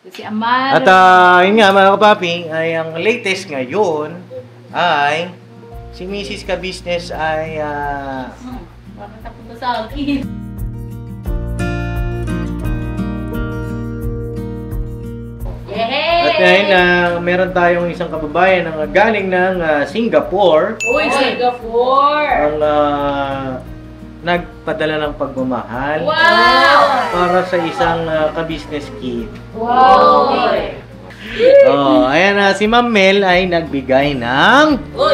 Si Amal. At yun nga mga kapapi, ay ang latest ngayon ay si Mrs. Ka-Business ay Bakit napunta sa akin? At ngayon meron tayong isang kababayan na galing ng Singapore. Uy, Singapore! Ang nagpadala ng pagmamahal para sa isang ka-business kit. Wow! Oh, ayan na si Ma'am Mel ay nagbigay ng Uy!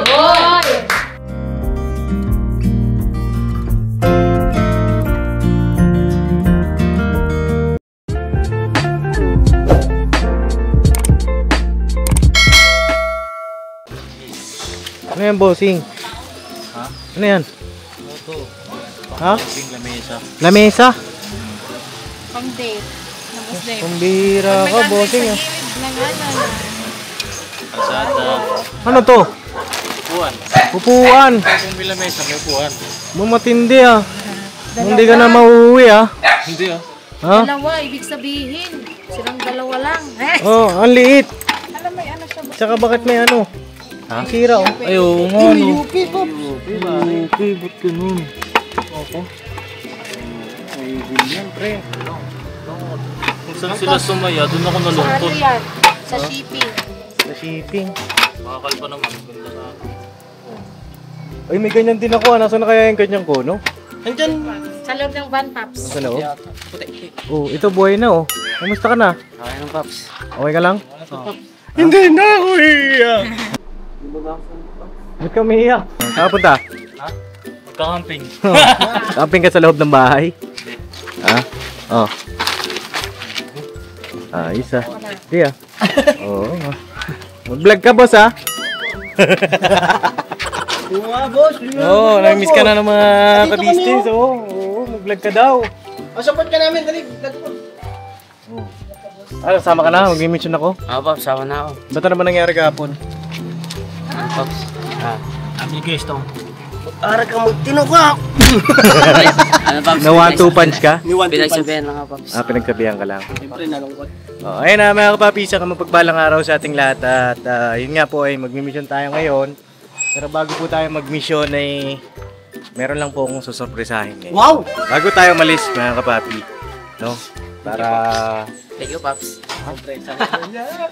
Ano yan, bossing? Ha? Ano yan? Ito. Ha? Lamesa. Lamesa? Pang-date. Namos-date. Pambira ka, bossing. Asada. Ano to? Upuan. Upuan. Kung may lamesa, may upuan. Matindi Hindi ka na mauuwi Hindi Ha? Dalawa, ibig sabihin. Silang dalawa lang. Oh, ang liit. Alam mo, ano siya ba? Tsaka bakit may ano? Ha? Sira Ayaw nga, no? UP po. UP, ba't ganun? Opo. Ay, ganyan, pre. Kung saan sila sumaya, doon ako Sa ano nalungkot. yan? Sa shipping. Sa shipping. Makakal pa naman. Ganda sa akin. Ay, may ganyan din ako. Nasaan na kaya yung ganyan ko, no? Andyan. Sa loob ng van, Paps. Nasaan na, oh, ito buhay na, oh. Kamusta ka na? Kaya ng paps. Okay ka lang? Hindi na ako iiyak. Ba't ka umiiyak? Saan ka punta? Ha? Magkakamping. Camping ka sa loob ng bahay? Ha? Oh. Ayos Di Oo. Mag-vlog ka, boss, Boss. Oo, nami-miss ka na ng mga ka-business. Oo, mag-vlog ka daw. Support ka namin, dali. Sama ka na? Mag-mission ako? Paps, sama na ako. Ba't naman nangyari kahapon? Paps. Kami guys to. Ara ka magtino ka. Ano Paps? Na 1-2 punch ka? Pinagsabihan lang ka Paps. Pinagsabihan ka lang. Siyempre nalungkot. Ayun na mga kapapi, isang mapagbalang araw sa ating lahat. At yun nga po ay mag-mission tayo ngayon. Pero bago po tayo mag-mission ay meron lang po akong susurpresahin ngayon. Wow! Bago tayo malis mga kapapi, no? Para... Thank you Paps.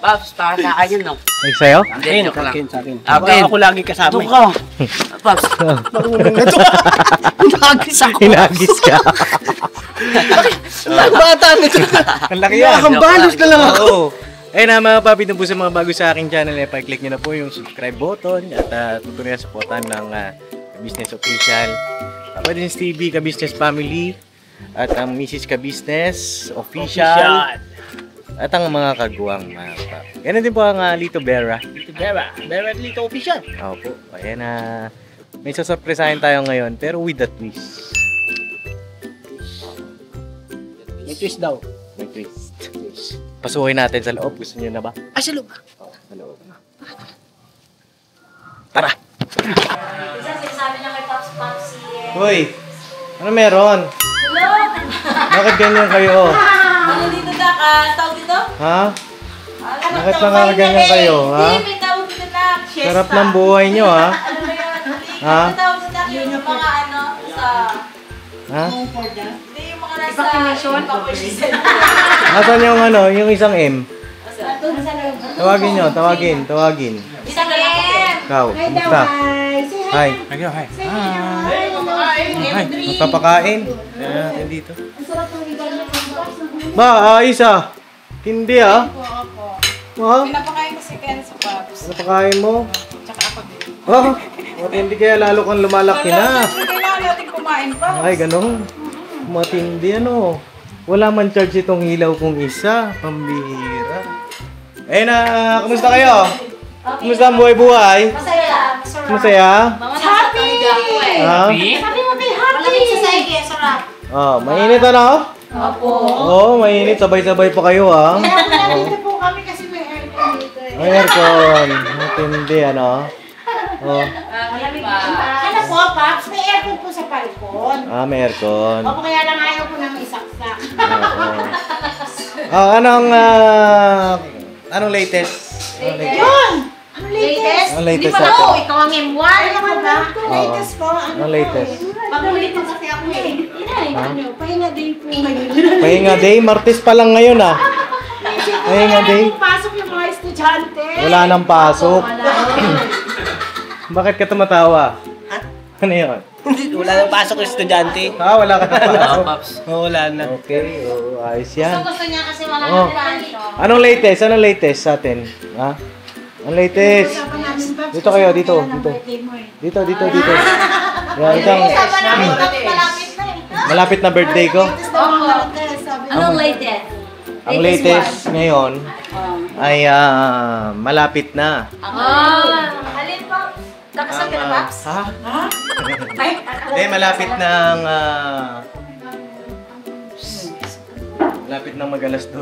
Paps, para sa akin no? Ay, sa'yo? Hindi, joke lang. Sa akin. Akin. Ako lagi kasama. Ito ka. Paps. Nagagis ako. Hinagis ka. Bata nito. Ang laki yan. Nakakambalos na lang ako. Oo. Ayun na mga papi, po sa mga bago sa aking channel, pa-click nyo na po yung subscribe button at tutuloy na supportan ng Ka-Business Official, Ka-Business TV, Ka-Business Family, at ang Mrs. Ka-Business Official, at ang mga kaguwang mga papi. Ganun din po ang Lito Vera. Vera Lito Official. Opo, ayan na. May sasurpresahin tayo ngayon, pero with a twist. May twist daw. May twist. Pasukin natin sa loob. Gusto niyo na ba? Ay, sa loob. Sa loob. Tara! Isa, sinasabi na kay Paps, Paps, Hoy! Ano meron? hello! Bakit ganyan kayo? Ano dito na ka? Tawag dito? Ha? Bakit ganyan kayo, ha? Hindi, may tawag dito na. Sarap ng buhay nyo, ha? Ano ba yun? Ha? May tawag dito na yung mga ano, sa... Ha? Hindi, yung mga nasa... Evacuation? Nasaan yung ano, yung isang M? Tawagin nyo, tawagin. Isang rin! Ikaw, kumusta? Hi. Hi. Magpapakain? Ayan natin dito. Ba, ayos Hindi Ha? Pinapakain ko si Ken sa Pops. Napakain mo? Tsaka ako din. Matindi kaya lalo kang lumalaki na. Kailangan natin kumain pa. Ay, ganun. Matindi Wala man charge itong ilaw kong isa. Pambihira. Eh kumusta kayo? Kumusta ang buhay-buhay? Masaya. Masaya? Happy! Ha? Sabi mo, may happy! Malamig sa saigi, sarap. Mainit Opo. mainit. Sabay-sabay pa kayo Dito po kami kasi may aircon dito eh. May aircon. Matindi Malamig pa. Ano po, Pops? May aircon po sa palkon. May aircon. Opo, kaya lang ayaw ko nang isaksak. Oh, anong latest? Yun! Ano latest? Anong Hindi latest pa ako, natin? ikaw ang M1. Ano ko latest po? Anong latest? Pag-ulit mo kasi ako eh. Ano, pahinga din po ngayon. Pahinga day, Martes pa lang ngayon ah. Pahinga day. Pasok yung mga estudyante. Wala nang pasok. Bakit ka tumatawa? Ano yun? Wala nang pasok yung estudyante. Wala ka na pasok. Pops. Wala na. Okay, ayos yan. Gusto niya kasi wala Oh. nang pasok. Anong latest? Anong latest sa atin? Ha? Ang latest. Usapan namin, Babs, Dito kayo, dito, kailan ang dito. birthday mo eh. Dito. Yan, isang Usapan namin tapos malapit na eh. malapit na birthday ko. Latest daw ang latest, sabi niya. Anong latest? Ang latest ngayon ay malapit na. Alin po? Kakasal ka na, Paps? Ha? Ay, Hindi, malapit ng malapit ng mag-alas 2.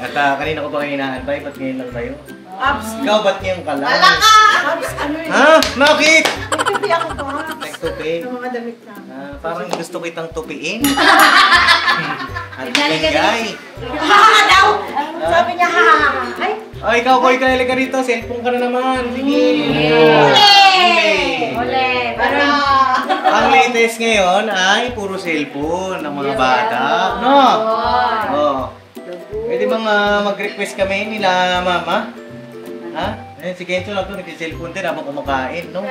At kanina ko pa kayo inaantay, ba't ngayon lang tayo? Babs, Ikaw, ba't ngayon ka lang? Babs, ano yun? Ha? Bakit? Nagtupi ako po. Nagtupi? Ng mga damit na. Parang gusto kitang tupiin. At Ignali ka guy. Ha daw! Sabi niya, ha. Ay, Oh, ikaw, boy, ka ka rito. Cellphone ka na naman. Sige. Ule, pero... Ang latest ngayon ay puro cellphone ng mga bata. No? Oh. Pwede bang mag-request kami nila mama? Ha? Si Kenzo lang ito, nag-cellphone din habang kumakain, no?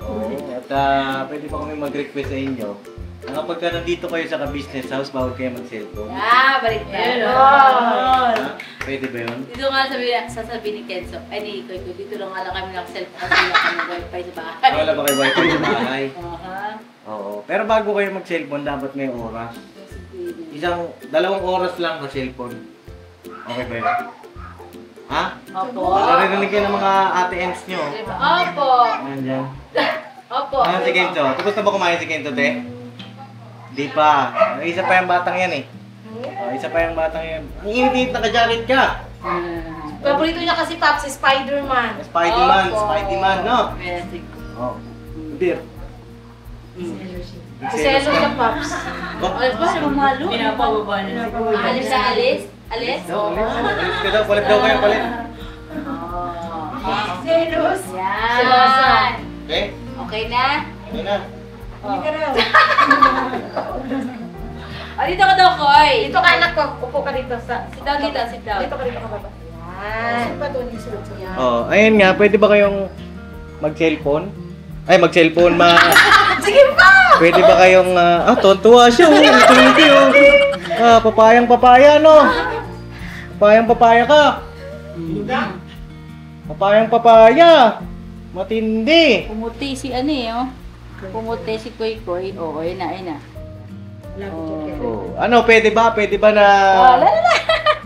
Oo. At pwede ba kami mag-request sa inyo? Kapag ka nandito kayo sa ka-business house, bawal kayo mag-cellphone. balik na. Ha? Pwede ba yun? Dito nga sasabihin ni Kenzo, ay ni Koy, dito lang nga lang kami naka-cellphone kasi wala kami wifi sa bahay. Wala ba kayo wifi sa bahay? Aha. Oo. Pero bago kayo mag-cellphone, dapat may oras. 2 oras lang sa cellphone. Okay ba yun? Ha? Opo. Naririnig kayo ng mga ate-ends nyo. Opo. Ayan dyan. Opo. Si Kenzo. Tapos na ba kumain si Kenzo, te? Di pa. Isa pa yung batang yan eh. Isa pa yung batang yan. Ang init na ka-jacket ka. Paborito niya kasi, Paps, si Spider-Man. Spider-Man, Opo. Spider-Man, no? Yes. Oh. Beer. Selo siya, Paps. Ay, ba? Mamalo? Pinapababa na. Alis sa alis? Alis? Alis ka daw, palit daw kayo, palit. selos. Yan. Okay? Okay na? Okay na. Hindi ka raw. O, dito ka daw, Koy. Dito ka, anak ko. Upo ka dito sa... Sit down dito, sit down. Dito ka dito ka baba. Saan pa doon yung suot niya? Oh, ayun nga, pwede ba kayong mag-cellphone? Ay, mag-cellphone, Sige pa! Pwede ba kayong, tontuwa siya, oh. Ito yung, papayang-papaya, no? Papayang-papaya ka. Papayang-papaya. Matindi. Pumuti si ano eh, oh. Pumuti si Koy Koy. Oo, ayun na, ayun na. Oh. Ano, pwede ba? Pwede ba na... Wala na.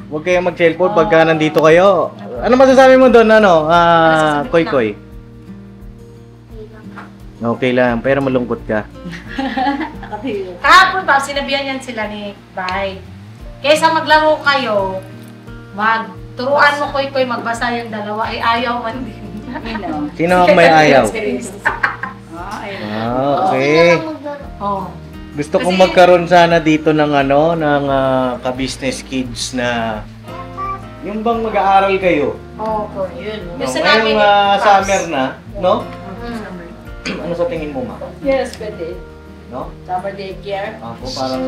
Huwag kayong mag-cellphone pagka nandito kayo. Ano masasabi mo doon, ano? Koy-koy. Okay lang, pero malungkot ka. Nakatiro. Kahapon, Paps, sinabihan yan sila ni Bay. Kaysa maglaro kayo, turuan mo Koy-Koy magbasa yung dalawa, ay ayaw man din. Sino ang may ayaw? Okay. Oh. Gusto kong magkaroon sana dito ng ano, ng ka-business kids na yung bang mag-aaral kayo. Oh, Koy. Yun, Yung sinabi Ngayong ni Paps. summer na, no? Mm. Ano sa tingin mo, ma? Yes, pwede. No? Summer daycare. Ako parang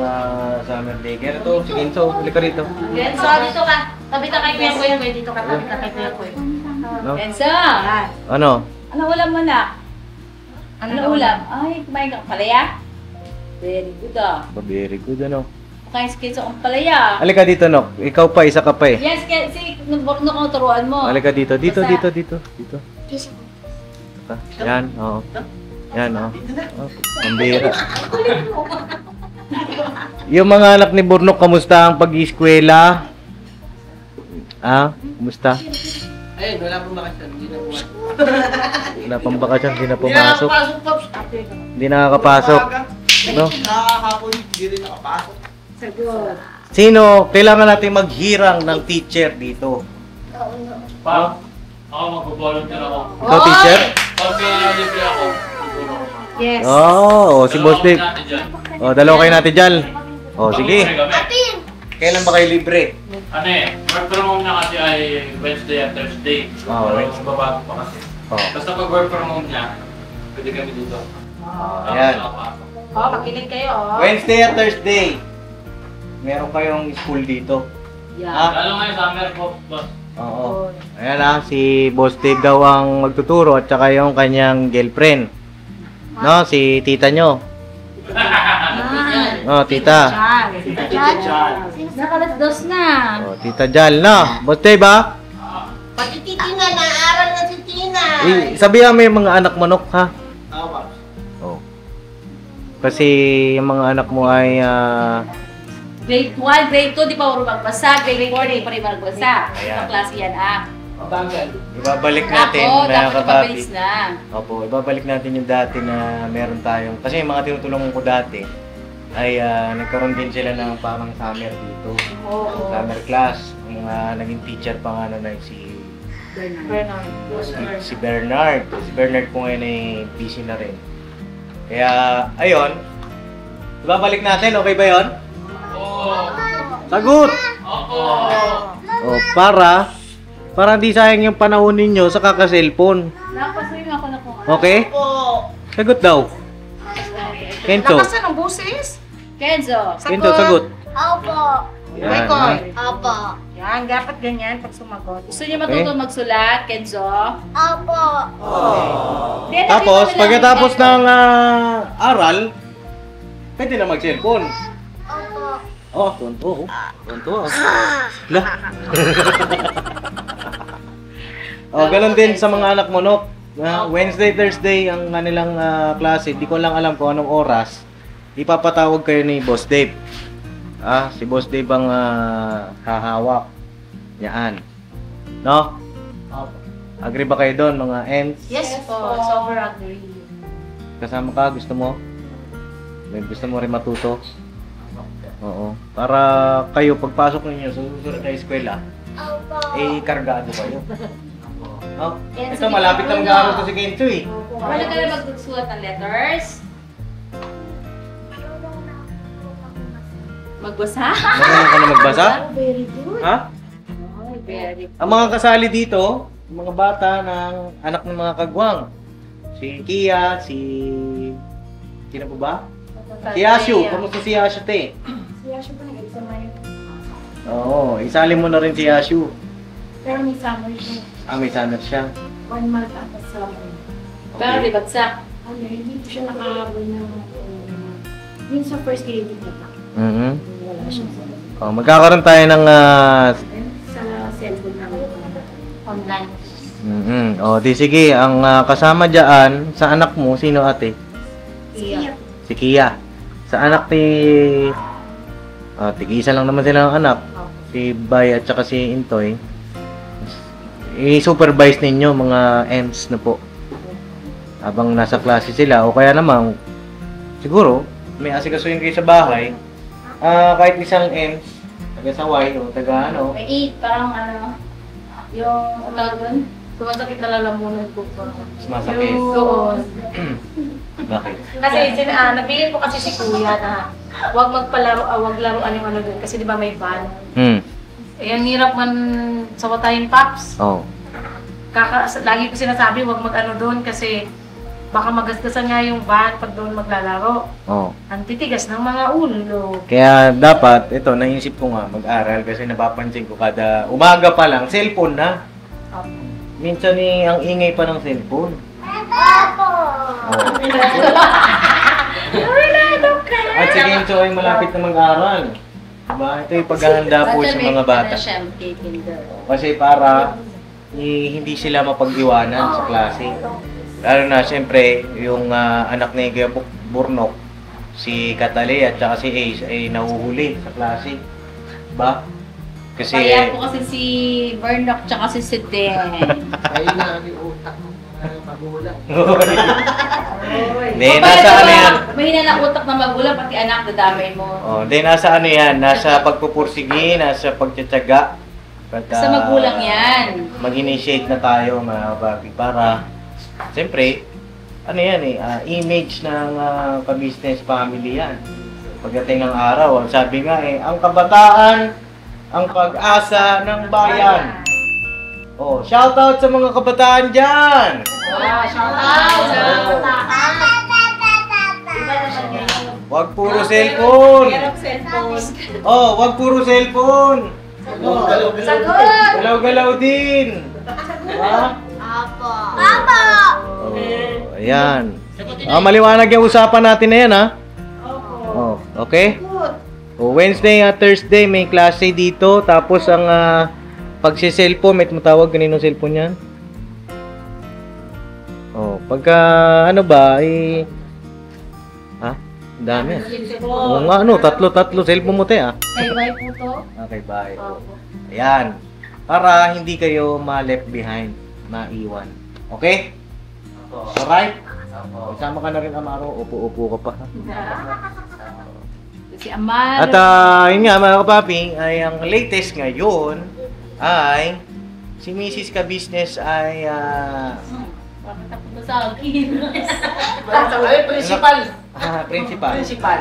summer daycare. Ito, sige, so, halika rito. Yan, so dito ka. Tabi ka kay Kuya Koy. Dito ka, tabi ka kay Kuya Koy. No? Ensa! Ano? Ano ulam mo na? Ano ulam? Ay, kumain ka ng palaya? Very good ah. Very good, ano? Kumain si Kenzo ang palaya. Halika dito, Nok. Ikaw pa, isa ka pa eh. Yes, si Nagborno kang turuan mo. Halika dito, dito, Basta. dito, dito, dito. Yan, oo. Yan, oo. Oh, pambira. Yung mga anak ni Burnok, kamusta ang pag-eskwela? Kamusta? Ayun, wala pong bakasyon. Hindi na buwan. Wala pang bakasyon, hindi na Hindi pumasok. nakakapasok, Pops. Hindi nakakapasok. No? Nakakapon, hindi rin nakapasok. Sagot. Sino? Kailangan natin maghirang ng teacher dito. Pa, ako mag-volunteer ako. Ikaw, teacher? Pag libre ako, siguro ako. Yes. Oo, si Boss Dave. Natin dyan. Oh, dalawa kayo natin dyan. Oh, sige. Kailan ba kayo libre? Ano eh, work from home na kasi ay Wednesday at Thursday. Oh, Pero Wednesday. babago pa kasi. Oh. Basta pag work from home niya, pwede kami dito. Ayan. Oh, makinig kayo, oh. Wednesday at Thursday. Meron kayong school dito. Yeah. Lalo ngayon summer po, boss. Oo. Ayan lang, si Boss Dave daw ang magtuturo at saka yung kanyang girlfriend. No, si tita nyo. Oh, tita. Nakalas dos na. Oh, tita Jal, no? Boss Dave, ha? Pati titina, naaral na si Tina. Sabihan mo yung mga anak mo, Nok, ha? Oh. Kasi yung mga anak mo ay Grade 1, grade 2, di pa puro magbasa. Grade 4, di pa rin magbasa. Ayan. Ang klase yan, ah. ibabalik natin, Ako, mga dapat kapapi. mapabilis na. Opo, ibabalik natin yung dati na meron tayong, kasi yung mga tinutulungan ko dati ay nagkaroon din sila ng parang summer dito. Oo. Summer class. Ang naging teacher pa nga na si Bernard. si Bernard. Si Bernard po ngayon ay busy na rin. Kaya, ayun. Ibabalik natin, okay ba yun? Oo. Sagot! Oo. O, para di sayang yung panahon ninyo sa kaka-cellphone. Nakapasuhin ako na kung ano. Okay? Sagot daw. Kenzo. Lakasan ang busis. Kenzo. Kenzo, sagot. Opo. May Yan, koy. Opo. Yan, dapat ganyan pag sumagot. Gusto niyo matuto magsulat, Kenzo? Opo. Di, nakita Tapos, mo lang pagkatapos yung ng aral, pwede na mag-cellphone. Opo. Oh, tunto. Tunto. Lah. Oh, ganun din sa mga anak mo, Nok. Wednesday, Thursday ang kanilang klase. Di ko lang alam kung anong oras. Ipapatawag kayo ni Boss Dave. Si Boss Dave ang hahawak. Yan. No? Agree ba kayo doon, mga ends? Yes po, sober agree. Kasama ka, gusto mo? Gusto mo rin matuto? Oo. Para kayo, pagpasok ninyo sa susunod na eskwela, Opo. kargado kayo. Oh, Kenzo, ito, malapit na mag-aaral to si Kenzo eh. Wala ka na magsusulat ng letters? Magbasa? Marunong ka na magbasa? Very good. Ha? Oh, very Ang mga kasali dito, yung mga bata ng anak ng mga kagwang. Si Kia, Sino po ba? Si Yashu. Kamusta si Yashu, te? Si Yashu pa nag-exam na yun. Oo, isali mo na rin si Yashu. Pero may summer siya. May summer siya. 1 month at summer. Pero di bagsak. Ano, hindi po siya nakahabol ng yun sa first grade na pa. Mhm. Wala siya sa Magkakaroon tayo ng sa cellphone namin. Online. di sige, ang kasama diyan sa anak mo, sino ate? Iya. Si Kia. Sa anak ni tig-isa lang naman sila ng anak. Si Bay at saka si Intoy. I-supervise ninyo mga EMS na po. Habang nasa klase sila o kaya naman siguro may asikasuhin kayo sa bahay. Kahit isang EMS, taga-saway o taga ano. May 8, parang ano, yung tawag doon? Sumasakit na lalamunan ko po. Masakit. Oo. Bakit? Kasi nabigyan ko kasi si Kuya na wag wag laruan yung ano doon kasi di ba may van. Eh, ang hirap man sawatayin, Paps. Oh. Lagi ko sinasabi, wag mag-ano doon kasi baka magasgasan nga yung van pag doon maglalaro. Oh. Ang titigas ng mga ulo. Kaya dapat, ito, naisip ko nga mag-aral kasi napapansin ko kada umaga pa lang, cellphone na. Minsan ang ingay pa ng cellphone. Opo. Oh. At si Kenzo ay malapit na mag-aral. Diba? Ito yung paghahanda po sa mga bata. Kasi para hindi sila mapag-iwanan sa klase. Lalo na siyempre yung anak ni Kuya Burnok, si Katali at saka si Ace ay nahuhuli sa klase. Diba? Kasi Kaya po kasi si Bernok tsaka si Siden. Kayo na ang utak ng mga magulang. Hindi, nasa ano yan? Mahina na utak ng magulang, pati anak, dadamay mo. Oh, hindi, nasa ano yan? Nasa pagpupursigi, nasa pagtsatsaga. Sa magulang yan. Mag-initiate na tayo mga papi para siyempre ano yan image ng ka-business family yan. pagdating ng araw. Ang sabi nga ang kabataan, ang pag-asa ng bayan. Oh, shoutout sa mga kabataan dyan! Shout out sa Wag puro cellphone! Cellphone. Oh, wag puro cellphone! Galaw-galaw din! Ha? Papa! Oh, ayan. Maliwanag yung usapan natin na yan, ha? Oh, okay? Wednesday at Thursday may klase dito. Tapos ang pagsi-cellphone, may tumatawag kaninong cellphone yan? Oh, pagka ano ba, ha? Ang dami. Oo nga, tatlo cellphone mo, te, ha? Kay bye po to. Okay, bye. Ayan. Para hindi kayo ma-left behind, maiwan. Okay? Alright? Isama ka na rin, Amaro. Upo-upo ka pa. Si Amaro. At yun nga, mga kapapi, ay ang latest ngayon ay si Mrs. Ka-Business ay Bakit ako na sa akin? Principal. principal.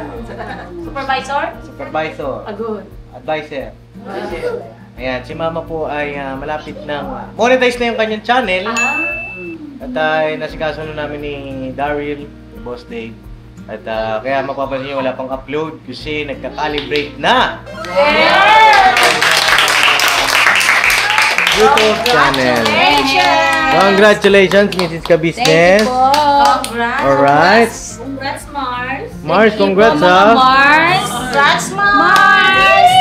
Supervisor? Supervisor. Good. Advisor. Ayan, si Mama po ay malapit ng monetize na yung kanyang channel. At nasikaso na namin ni Daryl, Boss Dave. At kaya mapapansin nyo wala pang upload kasi nagka-calibrate na YouTube channel. Congratulations, Mrs. Ka-Business. Thank you po. Alright. Congrats, Mars. Mars, Thank you congrats, po, mga ha. Mars. Congrats, Mars!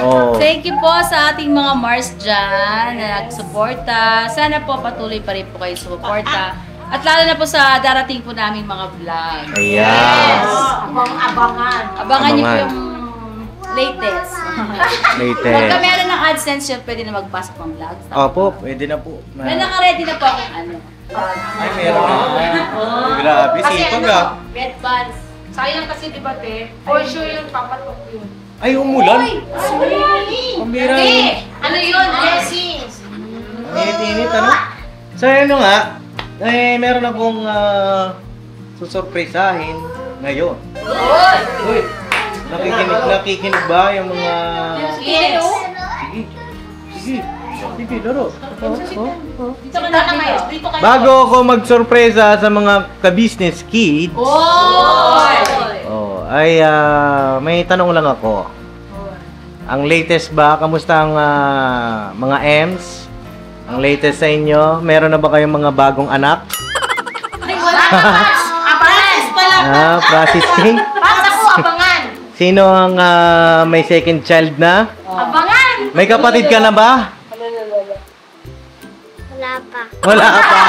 Oh. Thank you po sa ating mga Mars dyan na nagsuporta. Sana po patuloy pa rin po kayo suporta. At lalo na po sa darating po namin mga vlog. Ayan. Abangan. Abangan niyo po Abangan. yung latest. Latest. Pagka meron ng AdSense yun, pwede na magpasok ng vlogs. Opo, pwede na po. May naka-ready na po akong ano. Ay, meron na. Grabe, Kasi sipag ano, ah. Red buds. sayang kasi diba te, for sure yung papatok yun. Ay, umulan. Pambira yun. Hindi! Ano yun? Blessings! Ang init-init, ano? So, ano nga, meron akong susurpresahin ngayon. Uy! Nakikinig ba yung mga... Yes! Sige, laro. Dito ka na kayo. Dito kayo. Bago ako magsurpresa sa mga ka-business kids, may tanong lang ako. Ang latest ba? Kamusta ang mga M's? Ang latest sa inyo? Meron na ba kayong mga bagong anak? Ay, wala na Paps! Abangan! Processing? Paps ako, abangan! Sino ang may second child na? Abangan! May kapatid ka na ba? Wala pa. Wala pa.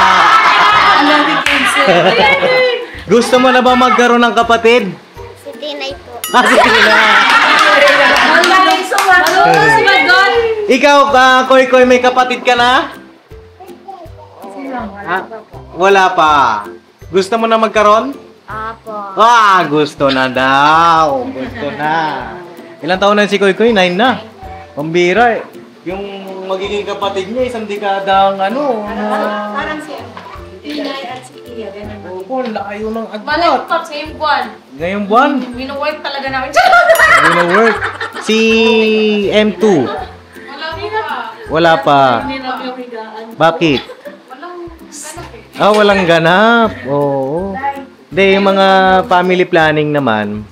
Gusto mo na ba magkaroon ng kapatid? Si Tinay po. Sige na. Sumagot! Ikaw, Koy, may kapatid ka na? Wala pa. Gusto mo na magkaroon? Apo. Gusto na daw. Gusto na. Ilang taon na si Koy? 9 na. Pambira eh. Yung magiging kapatid niya, isang dekada ang Parang si Tinay at si Tia, ganun. Opo, layo ng Malay ko agpat. Paps, ngayong buwan. Ngayong buwan, Wino-work talaga namin. work. Si M2, Wala pa. wala pa. Bakit? Walang ganap. Oo. Hindi, yung mga family planning naman,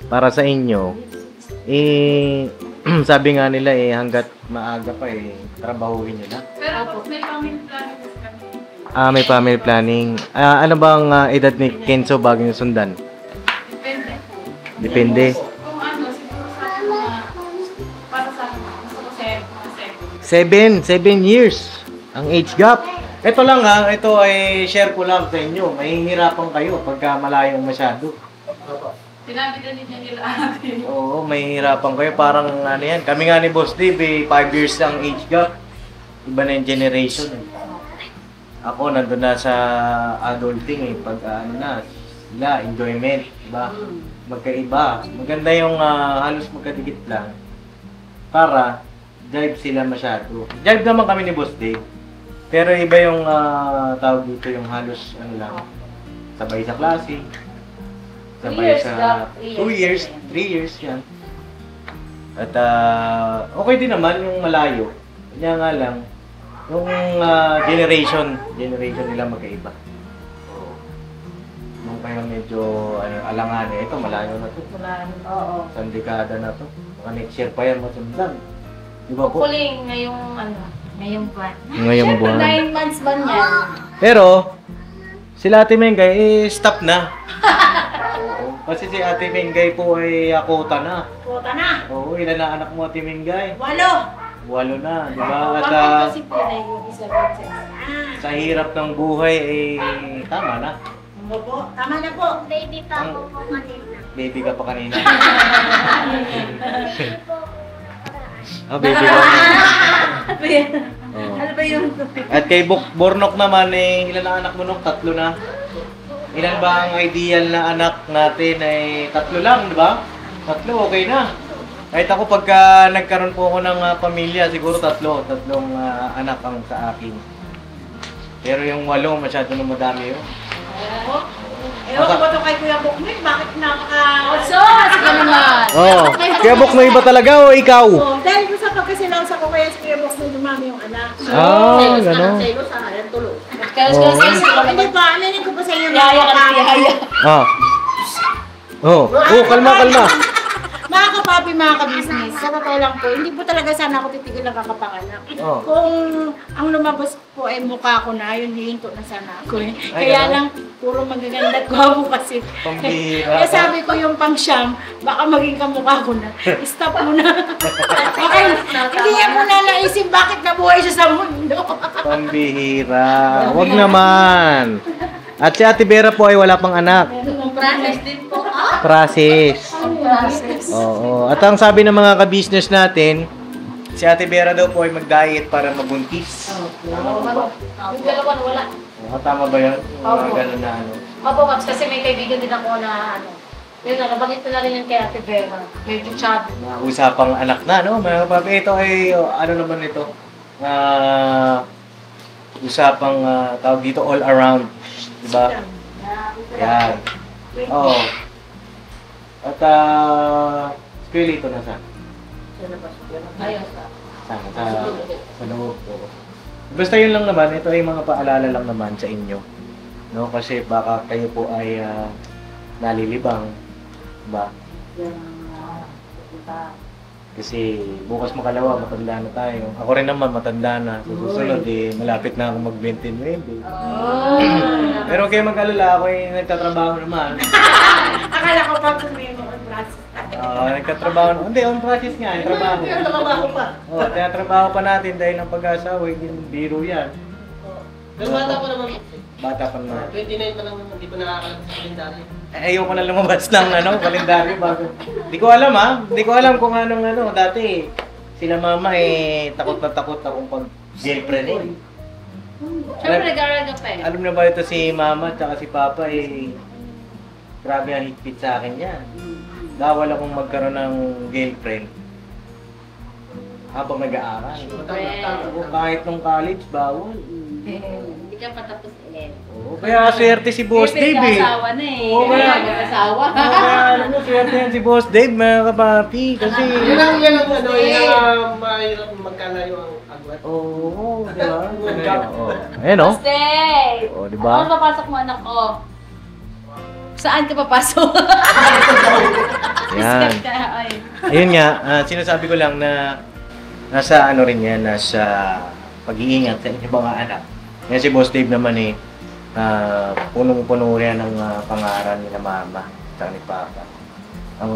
para sa inyo, sabi nga nila hanggat maaga pa trabahuhin nyo na. Pero may family planning kami. May family planning. Ano bang edad ni Kenzo bago yung sundan? Depende. Depende. Kung ano, siguro sa mga, para sa gusto ko 7. 7 years ang age gap. Ito lang ito ay share ko lang sa inyo. Mahihirapan kayo pagka malayong masyado. Sinabi na nila natin. Oo, mahihirapan kayo. Parang ano yan. Kami nga ni Boss Dave, 5 years ang age gap. Iba na yung generation. Ako, nandun na sa adulting Pag sila, enjoyment. Diba? Magkaiba. Maganda yung halos magkadikit lang. Para, jive sila masyado. Jive naman kami ni Boss Dave. Pero iba yung tawag dito yung halos sabay sa klase. Sabay 2 years, sa Doc. 2 years, 3 years yan. At okay din naman yung malayo. Kanya nga lang, yung generation nila magkaiba. Nung kaya medyo alanganin, ito malayo na to. Oo. Isang dekada na to. Mga next year pa yan masundan. Di ba po? Hopefully, ngayong buwan. Ngayong Siyempre, buwan. 9 months man yan. Pero, sila Ate Mengay, stop na. Oo. Kasi si Ate Mengay po ay akota na. Puta na. Oo, ilan na anak mo Ate Mengay? 8. 8 na, di ba? At Bakit kasi po na yung isa rin sa hirap ng buhay, tama na. Opo, tama na po. Baby pa ako po kanina. Baby ka pa kanina. Oh, baby ka. Oo. Ano ba yung At kay Bornok naman, ilan na anak mo nung? 3 na. Ilan ba ang ideal na anak natin ay 3 lang, di ba? 3, okay na. Kahit ako pagka nagkaroon po ako ng pamilya, siguro 3 anak ang sa akin. Pero yung 8, masyado na madami yun. Ewan ko ba ito kay Kuya Bukmin? Bakit So, sige naman. Oh, kaya Bok, may iba talaga o ikaw? Dahil ko sa pagkasinausa ko kaya si Kuya Bukmin dumami yung anak. Gano'n. Hindi pa, aminin ko pa sa inyo. Yaya ka na yaya. Kalma. Mga kapapi, mga ka-business, sa totoo lang po, hindi po talaga sana ako titigil ng kakapanganak. Oh. Kung ang lumabas po ay mukha ko na, yun hihinto na sana ako eh. Ay, Kaya ganun? lang, puro magaganda at gwapo kasi. Pambihira Kaya ka. sabi ko yung pang-siyam, baka maging kamukha ko na. Stop mo na. Baka hindi niya po na naisip bakit nabuhay siya sa mundo. Pambihira. Wag naman. At si Ate Vera po ay wala pang anak. Process din po. Process. Oo. At ang sabi ng mga ka-business natin, si Ate Vera daw po ay mag-diet para mabuntis. Yung dalawa wala. Tama ba yun? Yung mga Opo. ganun na ano. Opo, Max, kasi may kaibigan din ako na yun na, nabanggit ko na rin yun kay Ate Vera. Medyo chubby. Mga usapang anak na, no? Mga papi, ito ay, ano naman ito? Usapang, tawag dito, all around. Diba? Yan. Oo. At, spirito na sa? Ayun. Sa loob. Oo. Basta yun lang naman, ito ay mga paalala lang naman sa inyo. No? Kasi baka kayo po ay nalilibang. Diba? Kasi bukas makalawa, matanda na tayo. Ako rin naman, matanda na. Sa susunod, malapit na ako mag-29. Pero kayo mag-alala, ako ay nagtatrabaho naman. Akala ko pa kung may mga process. Nagtatrabaho naman. Hindi, on process nga, yung trabaho. Trabaho pa. Tinatrabaho pa natin dahil ang pag-asawa, hindi biro yan. Pero bata pa naman. Bata pa naman. 29 pa lang, hindi pa nakakalap sa kalendaryo. Ayoko na lumabas ng kalendaryo bago. Di ko alam Di ko alam kung anong dati. Sila mama takot na takot akong pag-girlfriend eh. Siyempre, nag-aaraga pa eh. Alam na ba ito si mama at si papa grabe ang higpit sa akin yan. Bawal akong magkaroon ng girlfriend habang nag-aaral. Kahit nung college, bawal. Hindi ka patapos Oo, kaya swerte si Boss Dave eh. asawa na eh. Oo, kaya. Mag-asawa. Alam mo, swerte yan si Boss Dave, mga kapapi. Kasi, Yan ang mahirap magkalayo ang agwat. oo, di ba? Ayan o. Stay! Oo, di Ano ba? papasok mo anak ko? Saan ka papasok? Yan. Ay. Ayun nga, sinasabi ko lang na nasa ano rin yan, nasa pag-iingat sa inyong mga anak. Yan si Boss Dave naman punong-puno rin ng pangaral ni na mama at ni papa. Ang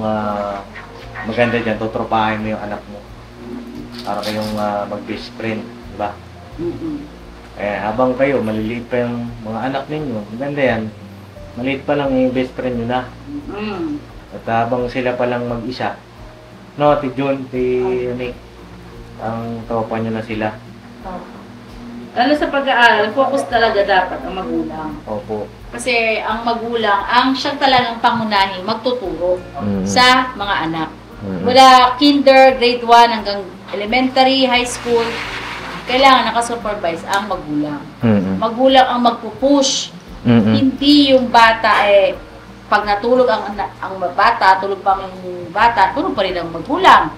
maganda dyan, tutropahin mo yung anak mo. Para kayong mag-best friend, di ba? Habang kayo, maliliit pa yung mga anak ninyo, maganda yan. Maliit pa lang yung best friend nyo na. At habang sila pa lang mag-isa, no, ti John, ti Nick, ang tropa nyo na sila. Lalo sa pag-aaral, focus talaga dapat ang magulang. Opo. Kasi ang magulang, ang siyang talagang pangunahin, magtuturo sa mga anak. Mula kinder, grade 1 hanggang elementary, high school, kailangan nakasupervise ang magulang. Magulang ang magpupush. Hindi yung bata pag natulog ang bata, tulog pa ang bata, tulog pa rin ang magulang.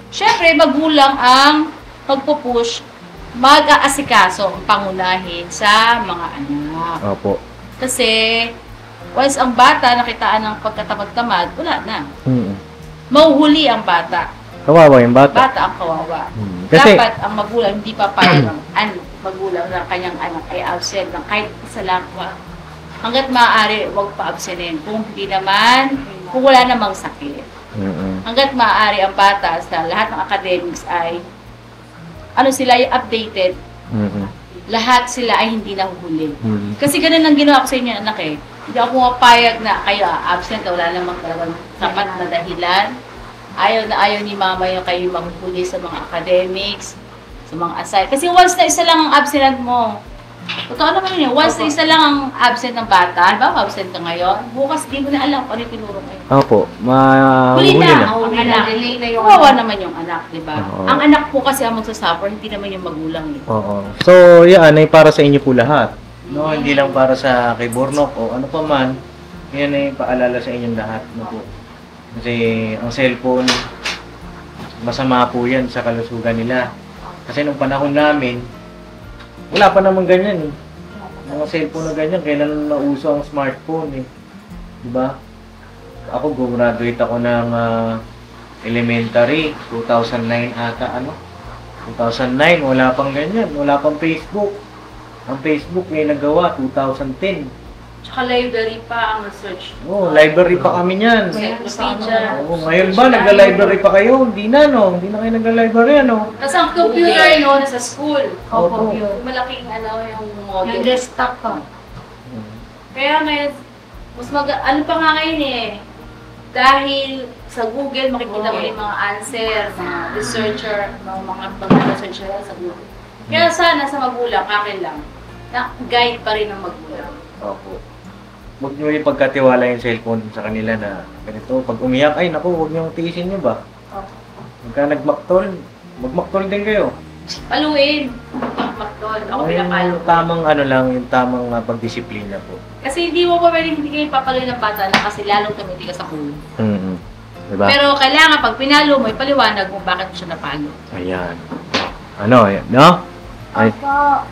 Siyempre, magulang ang pagpupush, mag-aasikaso ang pangunahin sa mga anak. Opo. Kasi, once ang bata nakitaan ng pagkatamad-tamad, wala na. Mm. Mauhuli ang bata. Kawawa yung bata. Bata ang kawawa. Kasi- Dapat ang magulang hindi papayag ang magulang ng kanyang anak ay absent ng kahit isa lang. Hanggat maaari, huwag pa-absenin. Kung hindi naman, kung wala namang sakit. Hanggat maaari ang bata sa lahat ng academics ay sila ay updated. Lahat sila ay hindi nahuhuli. Kasi ganun ang ginawa ko sa inyo, anak eh. Hindi ako mapayag na kayo absent, wala namang talagang sapat na dahilan. Ayaw na ayaw ni mama yung kayo maghuli sa mga academics, sa mga aside. Kasi once na isa lang ang absent mo, totoo naman yun, once na isa lang ang absent ng bata, ba absent ka ngayon, bukas di mo na alam kung ano yung tinuro ngayon. Opo, Huli mahuli na na. ang anak. Delay na yung Kawawa naman yung anak, di ba? Oo. Ang anak po kasi ang magsasuffer, hindi naman yung magulang. Oo. So, yan ay para sa inyo po lahat. No, hindi lang para sa kay Bornok o ano pa man. Yan ay paalala sa inyong lahat. No po. Kasi ang cellphone, masama po yan sa kalusugan nila. Kasi nung panahon namin, wala pa naman ganyan eh. Mga cellphone na ganyan, kailan nauso ang smartphone eh. Diba? Ako, graduate ako ng elementary, 2009 ata, 2009, wala pang ganyan, wala pang Facebook. Ang Facebook may nagawa, 2010. Tsaka library pa ang research. Oh, library pa kami niyan. Encyclopedia. Oh, ngayon ba, nagla-library pa kayo? Hindi na, no? Hindi na kayo nagla-library, ano? Kasi ang computer, nasa school. Opo. Yung malaking, yung model. Yung desktop pa. Kaya ngayon, ano pa nga ngayon eh, dahil sa Google, makikita mo yung mga answer, mga researcher, mga researcher sa Google. Kaya sana sa magulang, akin lang, na guide pa rin ng magulang. Opo. Huwag nyo yung pagkatiwala yung cellphone sa kanila na ganito. Pag umiyak, ay naku, huwag nyo tiisin nyo ba? Pagka nagmaktol, magmaktol din kayo. Paluin. Maktol. Ako pinapalo. Yung tamang yung tamang pagdisiplina po. Kasi hindi mo pa pwedeng hindi kayo papaluin ng bata na kasi lalong tumiti ka sa ulo. Diba? Pero kailangan pag pinalo mo, ipaliwanag mo bakit mo siya napalo. Ayan. Ano, ayan, no? Ay,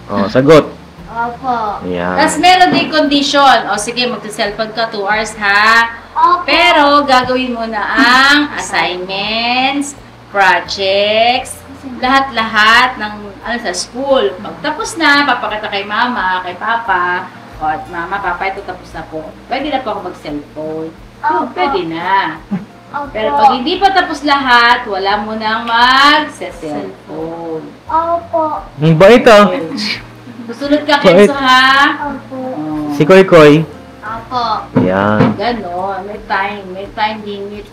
Opo. sagot. Opo. Ayan. Tapos meron din condition. O sige, magsa-cellphone ka 2 hours ha. Opo. Pero gagawin mo na ang assignments, projects, lahat-lahat ng sa school. Pag tapos na, papakita kay mama, kay papa, o at mama, papa, ito tapos na po. Pwede na po ako mag-cellphone. Pwede na. Opo. Pero pag hindi pa tapos lahat, wala mo nang mag-cellphone. Opo. Ang bait ah. Susunod ka, Bait. Kenzo, ha? Opo. Si Koy Koy. Opo. Ayan. Ganon. May time limit.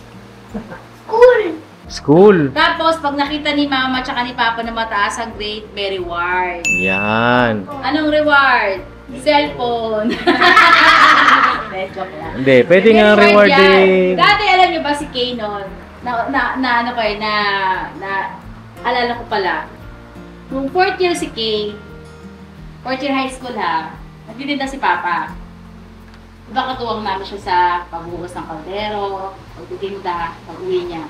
Cool. School. Tapos, pag nakita ni mama tsaka ni papa na mataas ang grade, may reward. Yan. Anong reward? Cellphone. Joke lang. Hindi, pwede May nga reward yan. eh. Dati, alam nyo ba si Kay noon? Alala ko pala. Nung 4th year si Kay, 4th year high school ha, nagtitid na si Papa. Diba katuwang namin siya sa pagbuhos ng kaldero, pagtitinda, pag-uwi niya.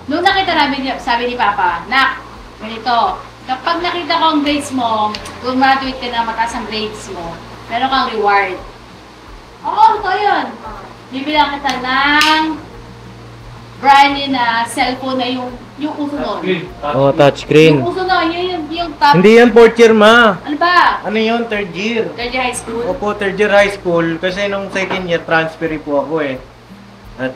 Nung nakita namin, sabi ni Papa, Nak, ganito, kapag nakita ko ang grades mo, kung graduate ka na mataas ang grades mo, meron kang reward. Oo, ito yun. Bibilang kita ng brand new na cellphone na yung uso nun. Oh, touchscreen. Yung uso nun, yung top. Hindi yan 4th year, ma. Ano ba? Ano yun? 3rd year. Third year high school? Opo, 3rd year high school. Kasi nung 2nd year, transfer po ako eh. At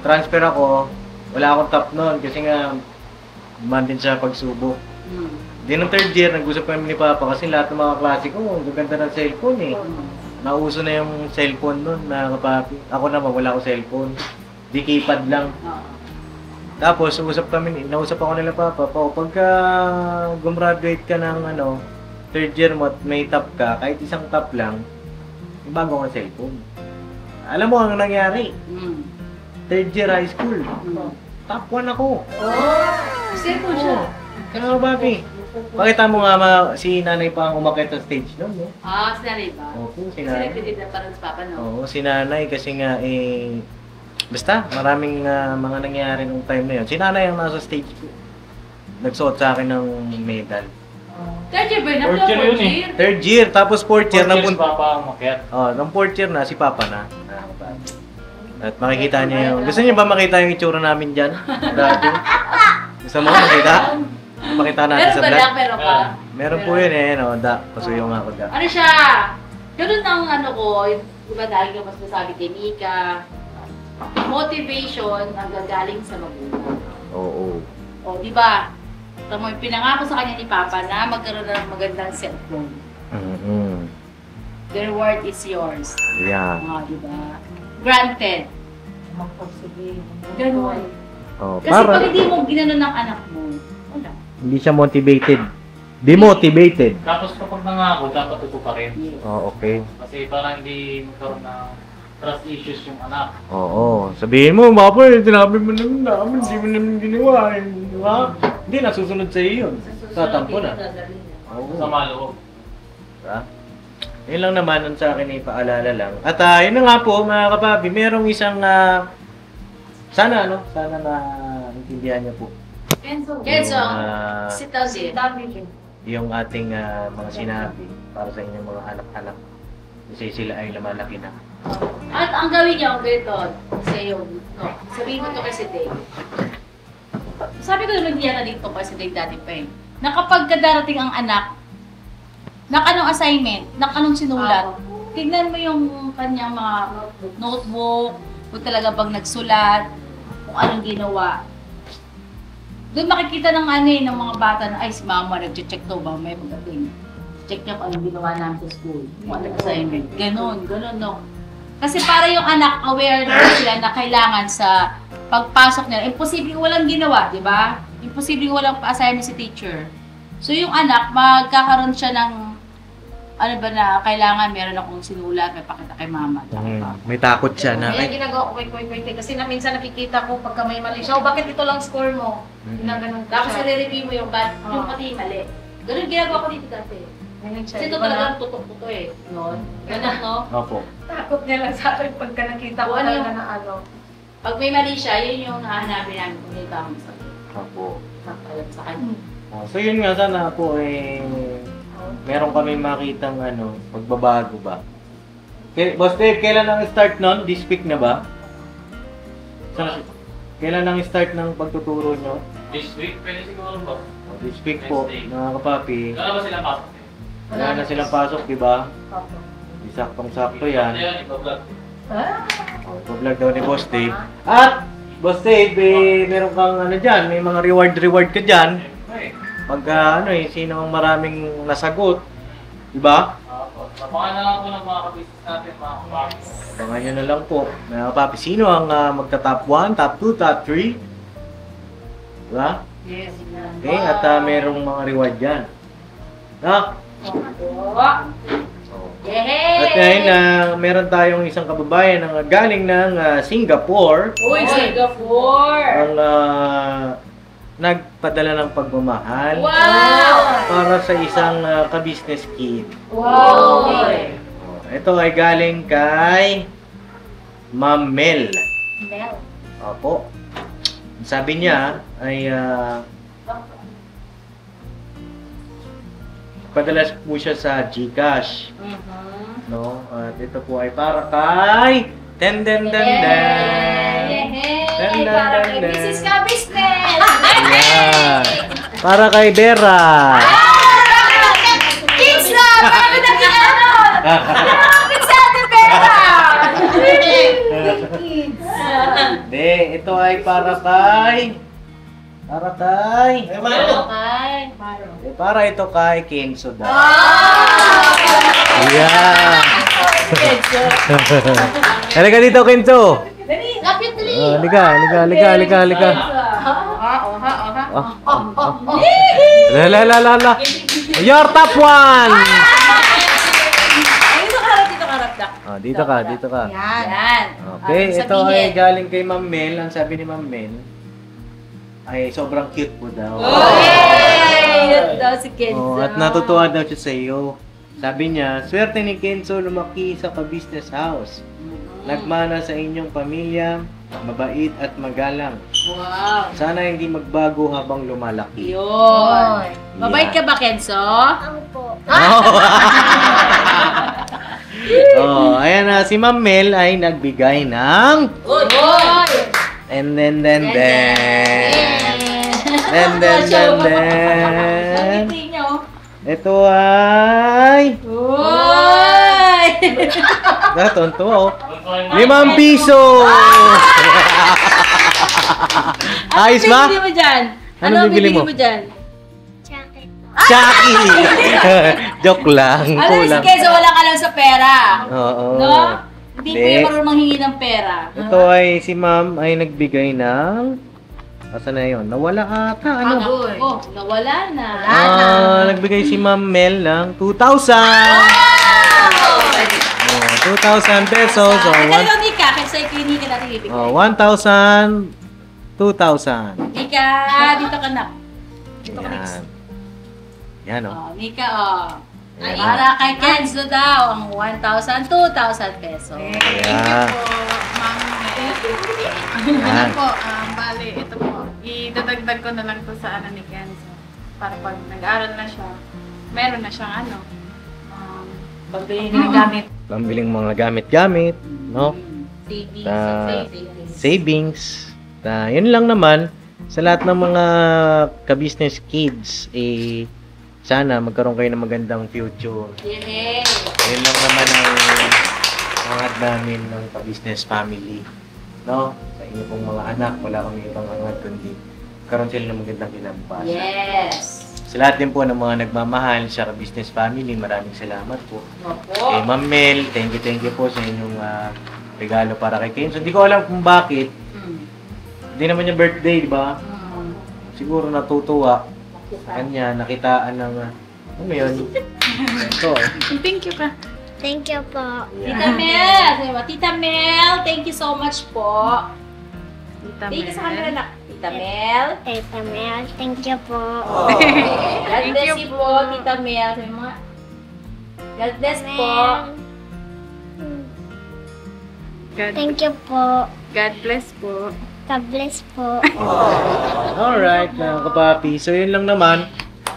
transfer ako, wala akong top noon kasi nga man din siya pagsubok. Di nung 3rd year, nag-usap kami ni Papa kasi lahat ng mga klase ko, ang gaganda ng cellphone eh. Nauso na yung cellphone nun, mga kapapi. Ako naman, wala akong cellphone. Di keypad lang. Tapos, nausap ako nila Papa, pagka gumraduate ka ng 3rd year mo at may top ka, kahit isang top lang, may bago kang cellphone. Alam mo ang nangyari? 3rd year high school. Top 1 ako. Cellphone siya. Kaya Papi, pakita mo nga si nanay pa ang umakyat sa stage noon, no? Sinanay ba? Opo, si Kasi nanay. nagtitid na parang sa papa, no? Oo, si nanay kasi nga basta maraming mga nangyari nung time na yun. Si nanay ang nasa stage ko. Nagsuot sa akin ng medal. Third year ba? Fourth year yun eh. Third year, tapos fourth year, Fourth years papa umakyat. nung fourth year na, si Papa na. At makikita niya yung... Gusto niyo ba makita yung itsura namin dyan? Dati? Gusto mo makita? Makita natin Meron sa ba vlog? na? Meron pa? Meron po yun no? Pasuyo nga ako da. Ano siya? Ganun ang ano ko, diba dahil ka mas nasabi kay Mika, motivation ang gagaling sa magulang. Oo. O, di ba? Tamo, pinangako sa kanya ni Papa na magkaroon ng magandang cellphone. The reward is yours. Yeah. Di ba? Granted. Ganun. Oh, Kasi pag hindi mo ginanon ng anak mo, wala. hindi siya motivated. Demotivated. Tapos kapag nangako, dapat tutuparin. Oh, okay. Kasi parang hindi magkaroon ng trust issues yung anak. Oo. Sabihin mo, Papa, sinabi mo naman, hindi mo naman ginawa. Di ba? Hindi, nasusunod sa iyo yun. Tatampo na. Oo. Sa maloob. Diba? Yun lang naman ang sa akin paalala lang. At yun na nga po mga kapabi, merong isang sana na intindihan niyo po. Kenzo, Yung, sit down din. yung ating mga sinabi para sa inyong mga anak-anak. Kasi sila ay lumalaki na. At ang gawin niya, ang ganito, sa iyo, no, sabihin ko to kasi Dave. Sabi ko naman niya na dito kasi Dave dati pa eh, na kapag darating ang anak, anong assignment, anong sinulat, tignan mo yung kanyang mga notebook, kung talaga bang nagsulat, kung anong ginawa. Doon makikita ng ng mga bata na, ay si mama nag-check to ba, may magating. Check niya kung anong ginawa namin sa school, kung anong assignment. Ganon, no. Kasi para yung anak, aware na sila na kailangan sa pagpasok nila. Imposible walang ginawa, di ba? Imposible walang pa-assignment si teacher. So yung anak, magkakaroon siya ng na kailangan meron akong sinulat, may pakita kay mama. May takot siya na. Kaya ginagawa ko kay kasi minsan nakikita ko pagka may mali siya, bakit ito lang score mo? Ginaganon ko Tapos siya. nire-review mo yung pati mali. Ganun ginagawa ko dito dati. Kasi ito talagang tutok-tuto eh. Noon. Ganun, no? Opo. Takot niya lang sa akin pagka nakita ko talaga na Pag may mali siya, yun yung nahanapin namin kung dito ako sa Opo. sa kanya. So yun nga sana po meron kami makitang pagbabago ba. Boss Dave, kailan ang start nun? This week na ba? Kailan ang start ng pagtuturo nyo? This week, pwede siguro ba? This week po, mga kapapi. Wala ba silang pasok? Wala na silang pasok, di ba? Saktong-sakto yan. Yan, iba-vlog. Pag-vlog daw ni Boss Dave. At, Boss Dave, meron kang dyan, may mga reward ka dyan. Pagka sino ang maraming nasagot, di ba? Abangan na lang po ng mga kabisnes natin, mga kapapis. Abangan nyo na lang po, mga kapapi. Sino ang magta-top 1, top 2, top 3? Di ba? Yes. Okay, at merong mga reward dyan. Yay! At ngayon, meron tayong isang kababayan na galing ng Singapore. Uy, Singapore! Ang nagpadala ng pagmamahal Wow! para sa isang ka-business kid. Wow! Ito ay galing kay Ma'am Mel. Mel. Opo. Sabi niya ay padala po siya sa GCash. No? At ito po ay para kay Para kay business ka, business! Ayan. Para kay Vera. Kids na! Paano naging Malapit sa atin, Vera! Hindi, ito ay para kay para ito kay Kenzo daw. Yeah. Halika dito, Kenzo. Lapit dali! Halika. La. Your top 1. Dito ka. Yan. Okay, ito ay galing kay Ma'am Mel. Ang sabi ni Ma'am Mel ay sobrang cute po daw. Yay! Cute daw si Kenzo. At natutuwa daw siya sa iyo. Sabi niya, swerte ni Kenzo lumaki sa ka-business house. Nagmana sa inyong pamilya, mabait at magalang. Wow. Sana hindi magbago habang lumalaki. Yun. Mabait ka ba, Kenzo? Opo. Ayan na, si Ma'am Mel ay nagbigay ng... Uy! And then. Nakiti niyo. Ito ay... Uy! Natonto, 5 piso! Ayos ba? Ano bibili mo dyan? Ano bibili mo? dyan? Jacket. Chucky! Joke lang. Alam mo si Kulang. Kenzo, wala ka lang sa pera. Oo. No? Hindi Hindi. po yung marunong manghingi ng pera. Ito ay si Ma'am ay nagbigay ng... Asan na yun? Nawala ata. Ano? Oh, nawala na. Nagbigay si Ma'am Mel ng 2,000! 2,000 pesos. So, Kaya Nika, kasi sa klinika natin ibigay. 1,000, 2,000. Nika, dito ka na. Yan. Yan, oh. Oh, Nika, oh. Para kay Kenzo daw, ang 1,000, 2,000 pesos. Yan. Ano po, bali, ito po. Idadagdag ko na lang to sa ni Kenzo. Para pag nag-aaral na siya, meron na siyang Pagbili ng gamit. Pambiling mga gamit-gamit, no? Savings. Savings. Yun lang naman. Sa lahat ng mga ka-business kids, sana magkaroon kayo ng magandang future. Yay! Yun lang naman ang angat namin ng ka-business family. No? Sa inyo pong mga anak, wala kami ibang angat kundi karoon sila ng magandang kinabukasan. Yes! Sa lahat din po ng mga nagmamahal sa ka-business family, maraming salamat po. Opo. Kay Ma'am Mel, thank you po sa inyong regalo para kay Kenzo. Hindi ko alam kung bakit. Hindi naman niya birthday, di ba? Siguro natutuwa sa kanya, nakitaan ng, ano yun? Ito, Thank you ka. Thank you po. Tita Mel! Sabi mo, Tita Mel, thank you so much po. Thank you sa camera na. Tita Mel. Tita Mel, thank you po. God bless you po, Tita Mel. Sabi mo nga. God bless po. Thank you po. God bless po. God bless po. alright, mga kapapi. So, yun lang naman.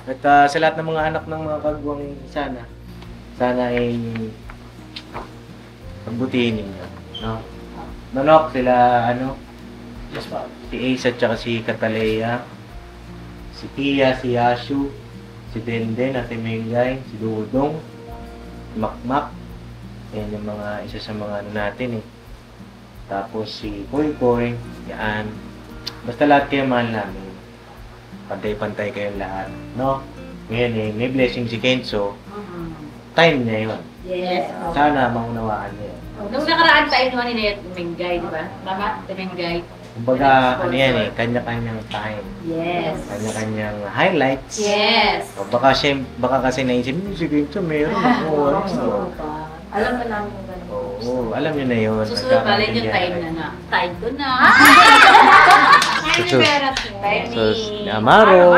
At sa lahat ng mga anak ng mga kagwang sana ay pagbutihin ninyo. No? Manok, sila, si Ace at saka si Catalea, si Pia, si Yashu, si Denden, Ate Mengay, si Dudong, si Makmak. Yan yung mga, isa sa mga natin eh. Tapos si Koy Koy, yan. Basta lahat kayo mahal namin. Pantay-pantay kayong lahat, no? Ngayon may blessing si Kenzo. Time niya yun. Yes. Sana maunawaan niya. Nung nakaraan tayo naman nila yung Mengay, di ba? Tama? Mengay. Kumbaga, kanya-kanyang time. Yes. Kanya-kanyang highlights. Yes. O baka kasi naisip niyo, si Kenzo, meron ako. Alam mo namin yung gano'n. Oo, alam niyo na yun. Susunod pa rin yung time na. Time ko na. Amaro.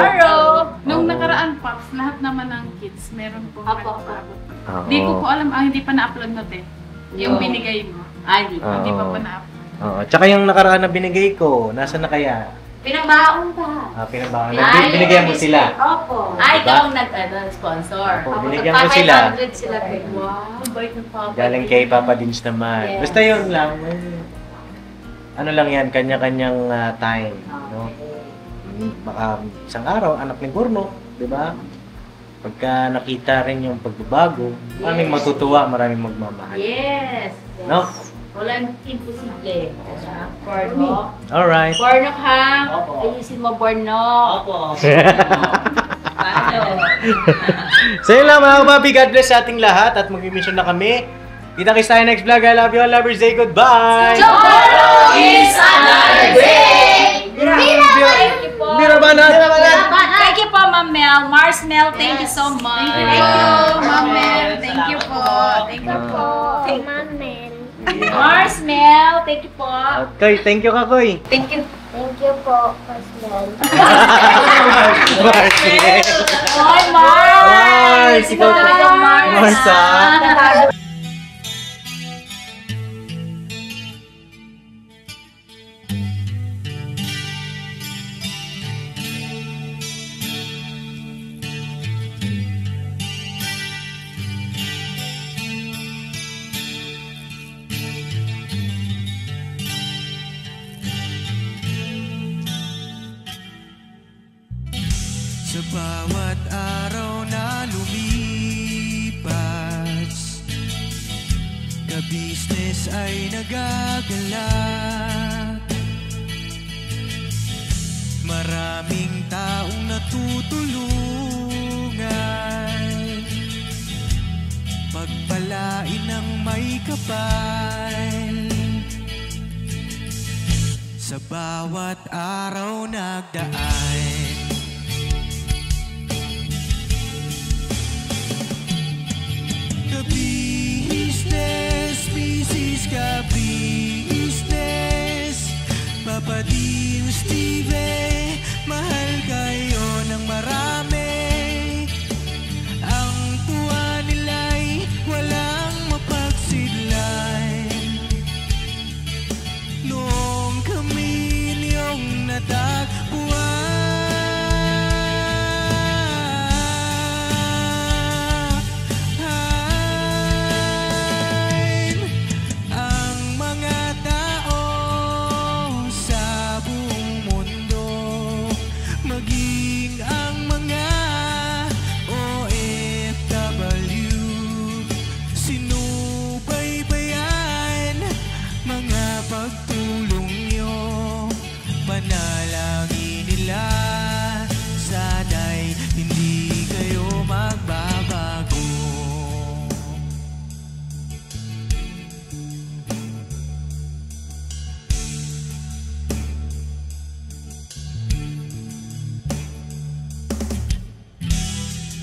Nung nakaraan, Pops, lahat naman ng kids, meron po Apo. nagpaabot. Oo. Hindi ko po alam, hindi pa na-upload na yung Oo. binigay mo. Hindi pa. Hindi pa Oo. po na-upload. Oo. Tsaka yung nakaraan na binigay ko, nasa na kaya? Pinagbaon ka. Pinabangan. Binigyan mo sila. Opo. Diba? Ikaw ang nag-sponsor. Opo, binigyan ko sila. 500 sila. Wow. Bait ng papa. Galing kay Papa Dins naman. Yes. Basta yun lang. Ano lang yan, kanya-kanyang time. No? Baka isang araw, anak ni Gurno. Di ba? Pagka nakita rin yung pagbabago, maraming matutuwa, maraming magmamahal. Yes. No? Walang imposible. Bornok. Alright. Bornok ha. Ayusin mo Bornok. Opo. So yun lang mga kapapi, God bless sa ating lahat at mag-mission na kami. Kita-kits tayo next vlog. I love you all, lovers. Say goodbye! Tomorrow is another day! Bira banat! Thank you po, Ma'am Mel. Mars Mel, thank you so much. Thank you, Ma'am Mel. Thank you po. Thank you po. Kay Ma'am Mel. Mars, Mel, thank you po. Koy, thank you ka, Koy. Thank you po, Pasmel. Marcel. Hoy, Mars! Mars, ikaw talaga, Mars. Mars, ah. Sa bawat araw na lumipas, ka-business ay nagagalak. Maraming taong natutulungan, pagpalain ng may kapal. Sa bawat araw nagdaan, ka-business, business ka-business, Papa Dio, Steve, mahal kayo ng marami. Ang tuwa nila'y walang mapagsidlay. Noong kami niyong natagpuan,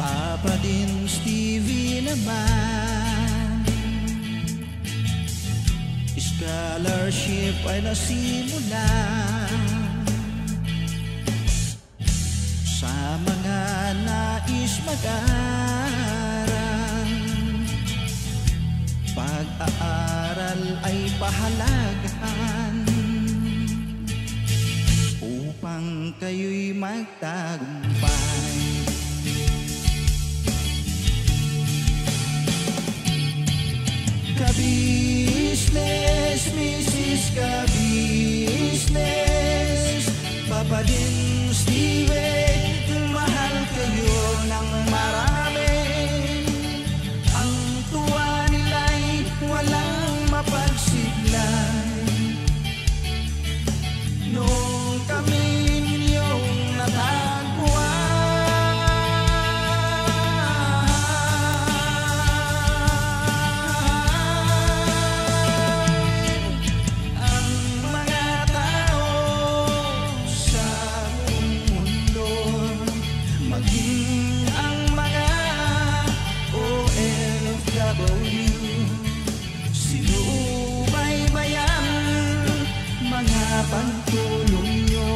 Papa din Stevie naman, scholarship ay nasimulan. Sa mga nais mag-aral, pag-aaral ay pahalagahan, upang kayo'y magtagumpay. Ka-business, Mrs. Ka-business, Papa din Steve, mahal kayo ng marami. Ang tuwa nila'y walang mapagsiglay. Noong kami ninyong natagpuan, pagtulong nyo,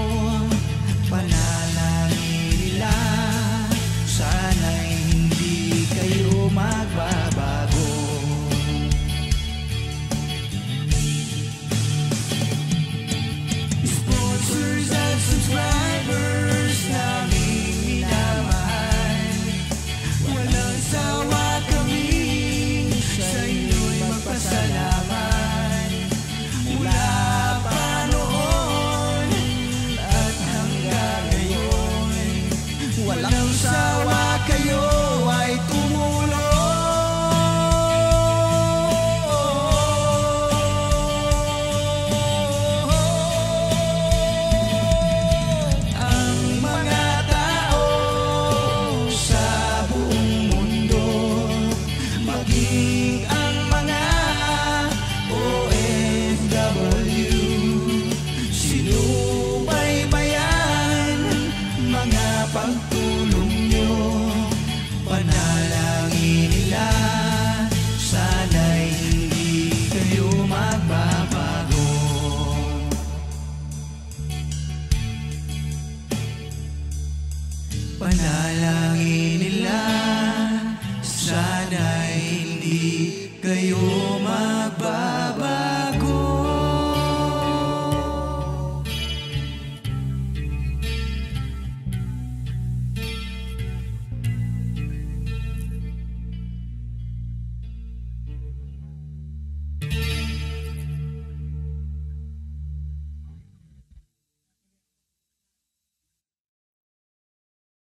panalangin nila, sana'y hindi kayo magbabago. Sponsors at subscribers namin minamahal, walang sawa kami sa inyo'y magpasalamat. Mula pa noon at hanggang ngayon, walang sawa kayo ay tumulong. Ang mga tao sa buong mundo, maging ang mga OFW, sinubaybayan mga pagtulong nyo, panalangin nila, sana'y hindi kayo Panalangin nila sana'y hindi kayo